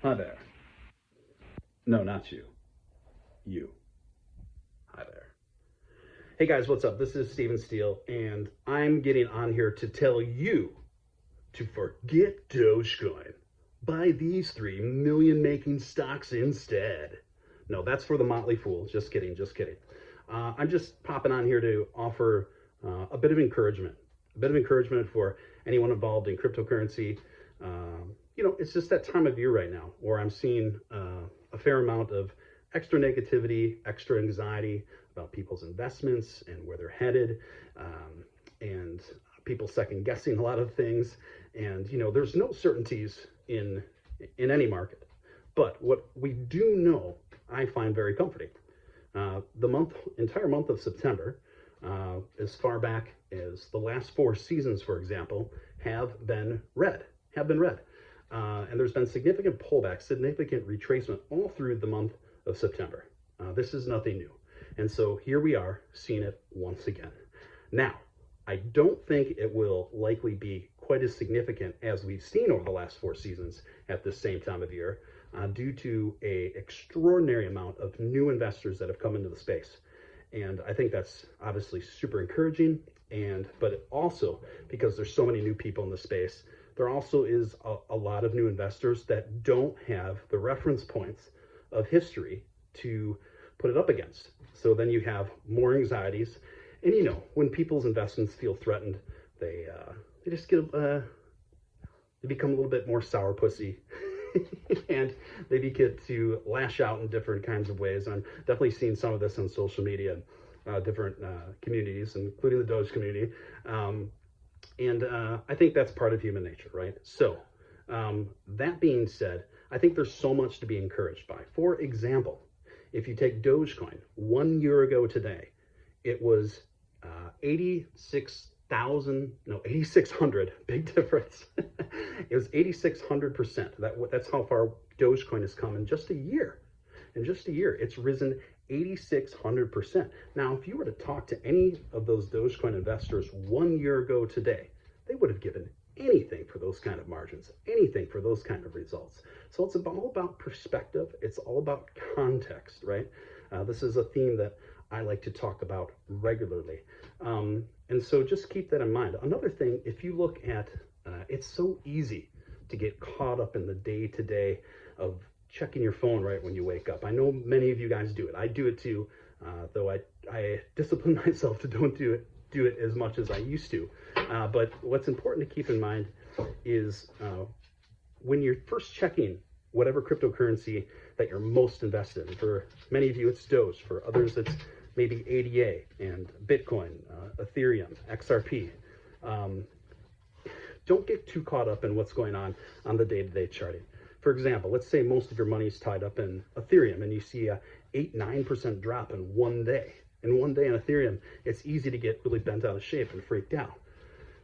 Hi there. No, not you. You. Hi there. Hey guys, what's up? This is Steele, and I'm getting on here to tell you to forget Dogecoin. Buy these 3 million making stocks instead. No, that's for the Motley Fool. Just kidding, just kidding. I'm just popping on here to offer a bit of encouragement. A bit of encouragement for anyone involved in cryptocurrency. It's just that time of year right now where I'm seeing a fair amount of extra negativity, extra anxiety about people's investments and where they're headed, and people second guessing a lot of things. And there's no certainties in any market. But what we do know, I find very comforting. The entire month of September, as far back as the last 4 seasons, for example, have been red. And there's been significant pullback, significant retracement all through the month of September. This is nothing new. And so here we are seeing it once again. Now, I don't think it will likely be quite as significant as we've seen over the last 4 seasons at this same time of year, due to an extraordinary amount of new investors that have come into the space. And I think that's obviously super encouraging. But also, because there's so many new people in the space, there also is a lot of new investors that don't have the reference points of history to put it up against. So then you have more anxieties. And when people's investments feel threatened, they just they become a little bit more sourpussy. And they begin to lash out in different kinds of ways. And I'm definitely seeing some of this on social media, different communities, including the Doge community. I think that's part of human nature, right? So that being said, I think there's so much to be encouraged by. For example, if you take Dogecoin, 1 year ago today, it was 8,600, big difference. It was 8,600%. That's how far Dogecoin has come in just a year. In just a year, it's risen 8,600%. Now, if you were to talk to any of those Dogecoin investors 1 year ago today, they would have given anything for those kind of margins, anything for those kind of results. So it's all about perspective. It's all about context, right? This is a theme that I like to talk about regularly. And so just keep that in mind. Another thing, if you look at, it's so easy to get caught up in the day-to-day of checking your phone right when you wake up. I know many of you guys do it. I do it too, though I discipline myself to don't do it as much as I used to. But what's important to keep in mind is when you're first checking whatever cryptocurrency that you're most invested in. For many of you, it's Doge. For others, it's maybe ADA and Bitcoin, Ethereum, XRP. Don't get too caught up in what's going on the day-to-day charting. For example, let's say most of your money is tied up in Ethereum and you see a 8-9% drop in 1 day. In 1 day in Ethereum, it's easy to get really bent out of shape and freaked out.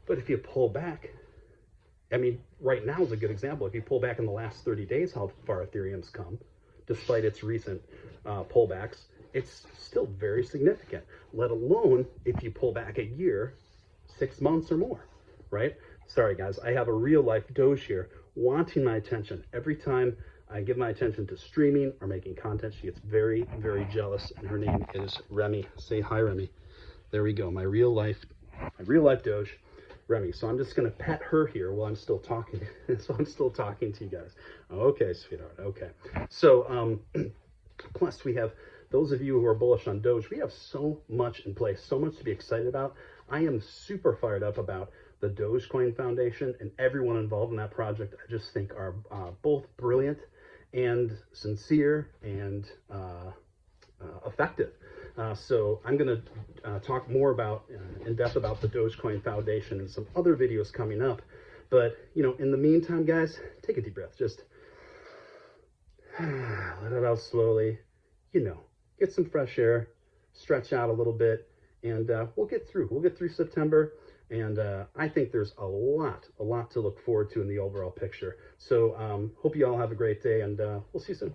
But if you pull back, I mean, right now is a good example. If you pull back in the last 30 days, how far Ethereum's come, despite its recent pullbacks, it's still very significant, let alone if you pull back a year, 6 months or more, right? Sorry, guys, I have a real life Doge here wanting my attention. Every time I give my attention to streaming or making content, she gets very, very jealous, and her name is Remy. Say hi, Remy. There we go, my real life Doge, Remy. So I'm just gonna pet her here while I'm still talking. So I'm still talking to you guys. Okay, sweetheart, okay. So, plus we have those of you who are bullish on Doge, we have so much in place, so much to be excited about. I am super fired up about the Dogecoin Foundation and everyone involved in that project. I just think are both brilliant and sincere and effective. So I'm going to talk more about in depth about the Dogecoin Foundation and some other videos coming up. But in the meantime, guys, take a deep breath. Just let it out slowly. Get some fresh air, stretch out a little bit, and we'll get through. We'll get through September. And I think there's a lot to look forward to in the overall picture. So hope you all have a great day, and we'll see you soon.